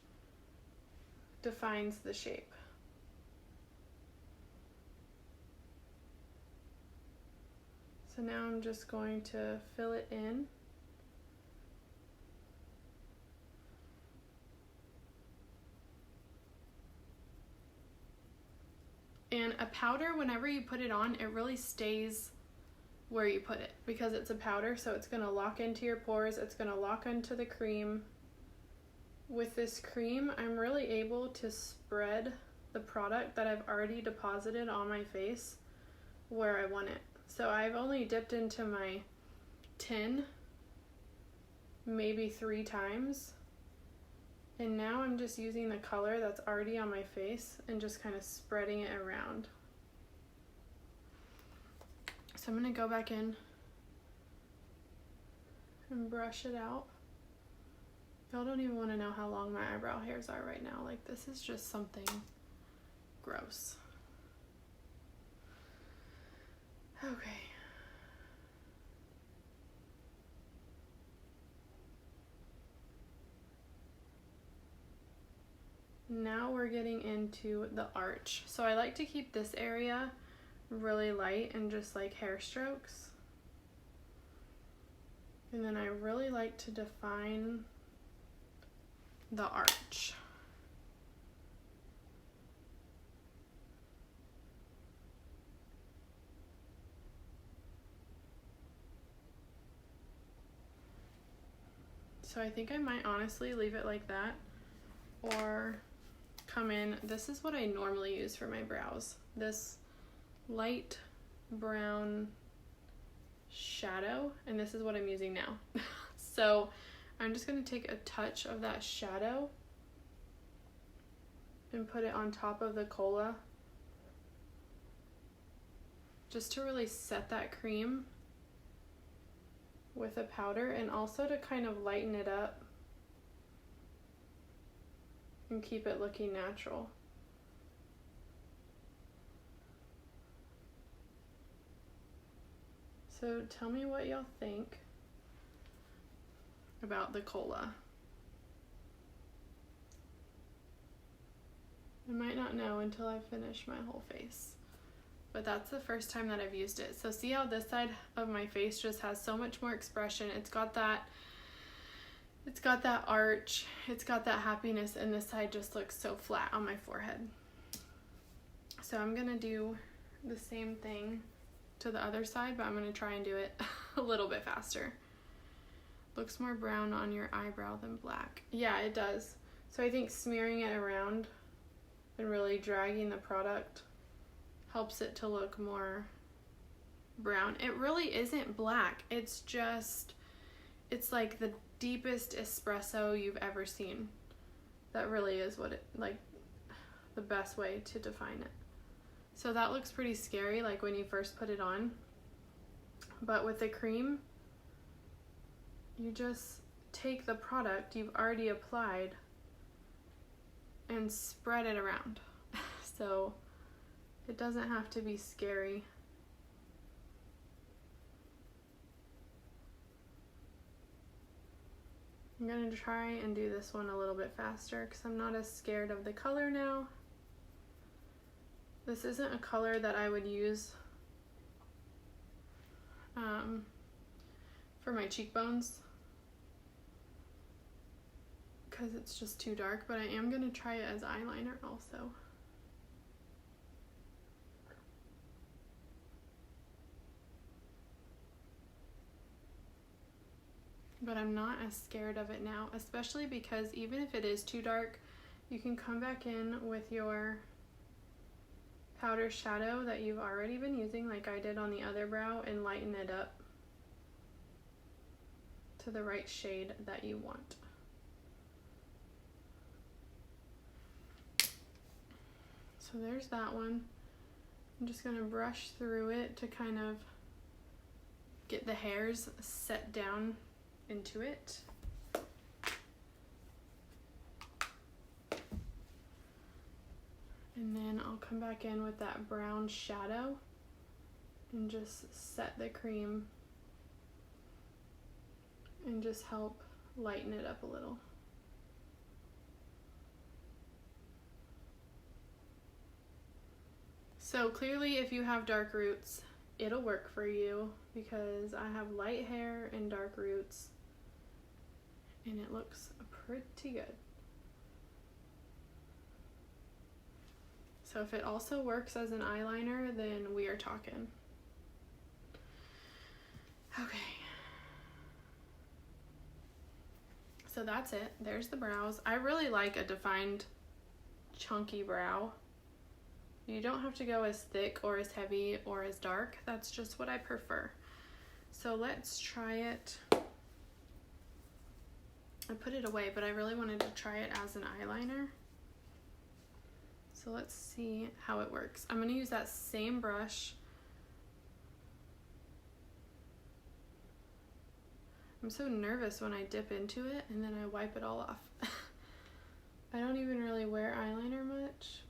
defines the shape. So now I'm just going to fill it in. And a powder, whenever you put it on, it really stays where you put it because it's a powder, so it's going to lock into your pores, it's going to lock into the cream. With this cream, I'm really able to spread the product that I've already deposited on my face where I want it. So I've only dipped into my tin maybe 3 times. And now I'm just using the color that's already on my face and just kind of spreading it around. So I'm going to go back in and brush it out. Y'all don't even want to know how long my eyebrow hairs are right now. Like, this is just something gross. Okay. Now we're getting into the arch. So I like to keep this area really light and just like hair strokes. And then I really like to define the arch. So I think I might honestly leave it like that or come in. This is what I normally use for my brows. This light brown shadow, and this is what I'm using now. So I'm just going to take a touch of that shadow and put it on top of the cola just to really set that cream with a powder and also to kind of lighten it up and keep it looking natural. So tell me what y'all think about the cola. I might not know until I finish my whole face, but that's the first time that I've used it. So see how this side of my face just has so much more expression. It's got that arch, it's got that happiness, and this side just looks so flat on my forehead. So I'm gonna do the same thing to the other side, but I'm gonna try and do it a little bit faster. Looks more brown on your eyebrow than black. Yeah, it does. So I think smearing it around and really dragging the product helps it to look more brown. It really isn't black. It's like the deepest espresso you've ever seen. That really is what it, like, the best way to define it. So that looks pretty scary, like when you first put it on. But with the cream, you just take the product you've already applied and spread it around. So it doesn't have to be scary. I'm going to try and do this one a little bit faster because I'm not as scared of the color now. This isn't a color that I would use for my cheekbones because it's just too dark, but I am going to try it as eyeliner also. But I'm not as scared of it now, especially because even if it is too dark, you can come back in with your powder shadow that you've already been using, like I did on the other brow, and lighten it up to the right shade that you want. So there's that one. I'm just going to brush through it to kind of get the hairs set down into it. And then I'll come back in with that brown shadow and just set the cream and just help lighten it up a little. So clearly if you have dark roots, it'll work for you because I have light hair and dark roots and it looks pretty good. So if it also works as an eyeliner, then we are talking. Okay. So that's it. There's the brows. I really like a defined, chunky brow. You don't have to go as thick or as heavy or as dark. That's just what I prefer. So let's try it. I put it away, but I really wanted to try it as an eyeliner. So let's see how it works. I'm going to use that same brush. I'm so nervous when I dip into it and then I wipe it all off. I don't even really wear eyeliner much,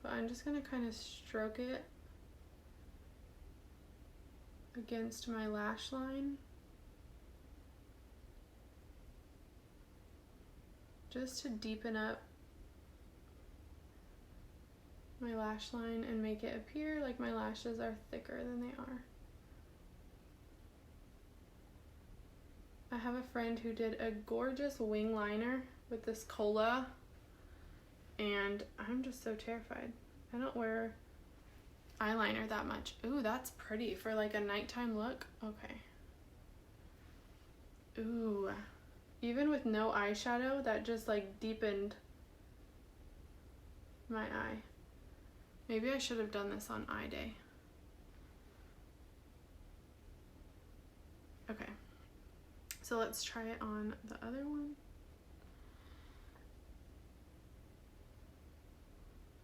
but I'm just going to kind of stroke it against my lash line. Just to deepen up my lash line and make it appear like my lashes are thicker than they are. I have a friend who did a gorgeous wing liner with this cola, and I'm just so terrified. I don't wear eyeliner that much. Ooh, that's pretty for like a nighttime look. Okay. Ooh, even with no eyeshadow, that just like deepened my eye. Maybe I should have done this on eye day. Okay. So let's try it on the other one.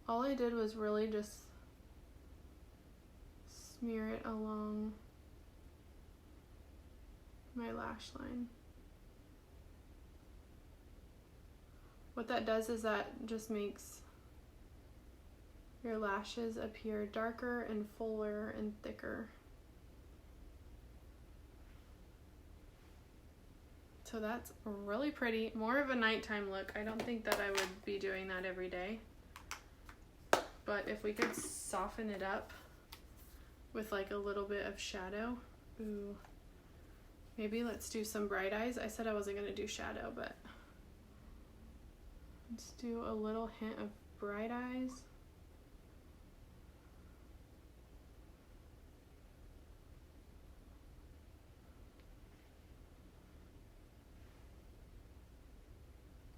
All I did was really just smear it along my lash line. What that does is that just makes your lashes appear darker and fuller and thicker. So that's really pretty. More of a nighttime look. I don't think that I would be doing that every day. But if we could soften it up with like a little bit of shadow. Ooh. Maybe let's do some bright eyes. I said I wasn't gonna do shadow, but let's do a little hint of bright eyes.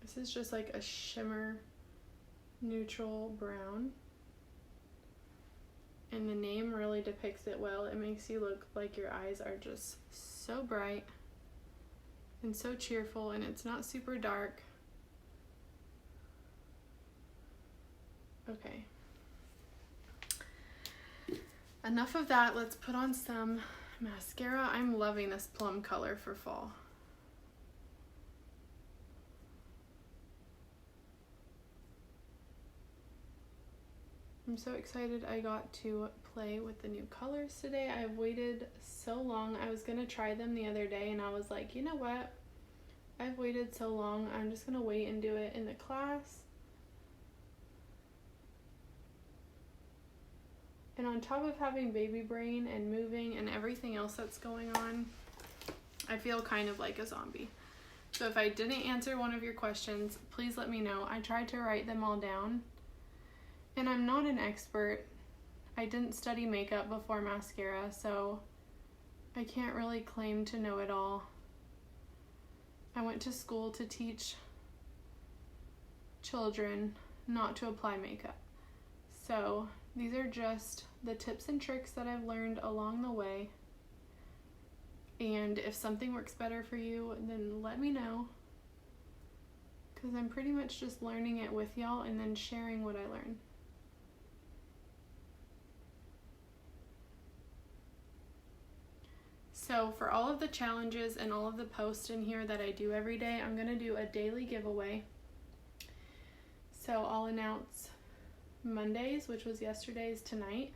This is just like a shimmer neutral brown. And the name really depicts it well. It makes you look like your eyes are just so bright and so cheerful, and it's not super dark. Okay. Enough of that. Let's put on some mascara. I'm loving this plum color for fall. I'm so excited I got to play with the new colors today. I've waited so long. I was gonna try them the other day and I was like, you know what? I've waited so long. I'm just gonna wait and do it in the class. And on top of having baby brain and moving and everything else that's going on, I feel kind of like a zombie. So if I didn't answer one of your questions, please let me know. I tried to write them all down. And I'm not an expert. I didn't study makeup before mascara, so I can't really claim to know it all. I went to school to teach children not to apply makeup. So these are just the tips and tricks that I've learned along the way. And if something works better for you, then let me know. Because I'm pretty much just learning it with y'all and then sharing what I learned. So for all of the challenges and all of the posts in here that I do every day, I'm going to do a daily giveaway. So I'll announce Mondays, which was yesterday's, tonight.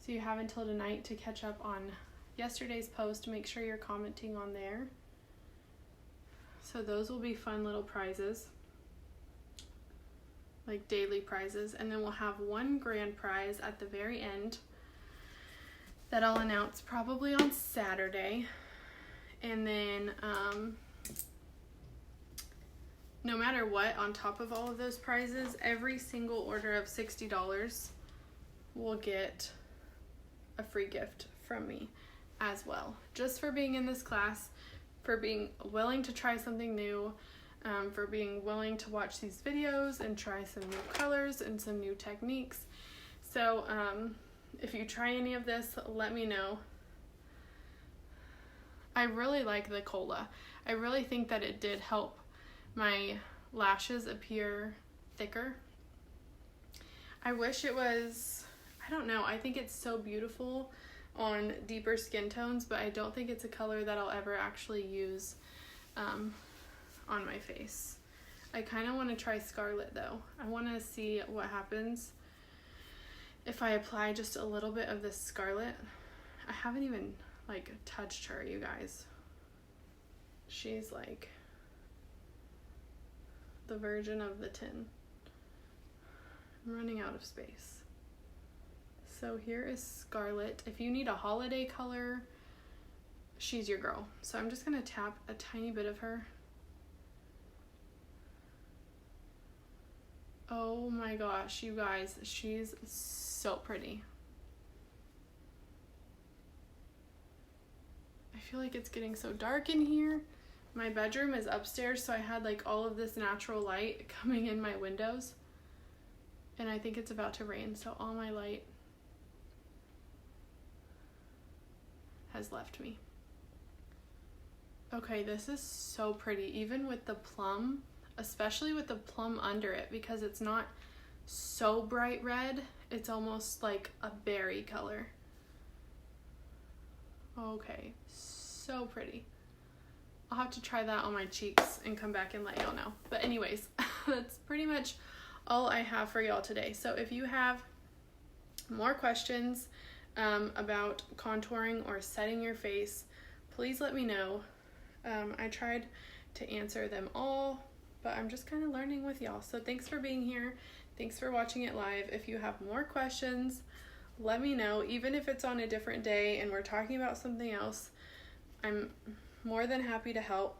So you have until tonight to catch up on yesterday's post. Make sure you're commenting on there. So those will be fun little prizes, like daily prizes. And then we'll have one grand prize at the very end that I'll announce probably on Saturday. And then no matter what, on top of all of those prizes, every single order of $60 will get a free gift from me as well, just for being in this class, for being willing to try something new, for being willing to watch these videos and try some new colors and some new techniques. So if you try any of this, let me know. I really like the cola. I really think that it did help my lashes appear thicker. I wish it was, I don't know, I think it's so beautiful on deeper skin tones, but I don't think it's a color that I'll ever actually use on my face. I kind of want to try Scarlet though. I want to see what happens if I apply just a little bit of this Scarlet. I haven't even like touched her, you guys. She's like the version of the tin. I'm running out of space. So here is Scarlet. If you need a holiday color, she's your girl. So I'm just gonna tap a tiny bit of her. Oh my gosh, you guys, she's so pretty. I feel like it's getting so dark in here. My bedroom is upstairs, so I had like all of this natural light coming in my windows. And I think it's about to rain, so all my light has left me. Okay, this is so pretty, even with the plum, especially with the plum under it, because it's not so bright red. It's almost like a berry color. Okay, so pretty. I'll have to try that on my cheeks and come back and let y'all know. But anyways, that's pretty much all I have for y'all today. So if you have more questions about contouring or setting your face, please let me know. I tried to answer them all, but I'm just kind of learning with y'all. So thanks for being here. Thanks for watching it live. If you have more questions, let me know. Even if it's on a different day and we're talking about something else, I'm more than happy to help.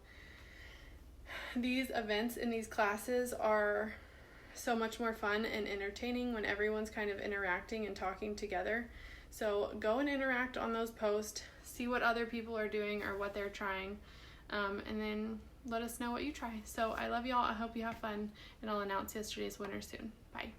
These events in these classes are so much more fun and entertaining when everyone's kind of interacting and talking together. So go and interact on those posts, see what other people are doing or what they're trying, and then let us know what you try. So I love y'all. I hope you have fun, and I'll announce yesterday's winner soon. Bye.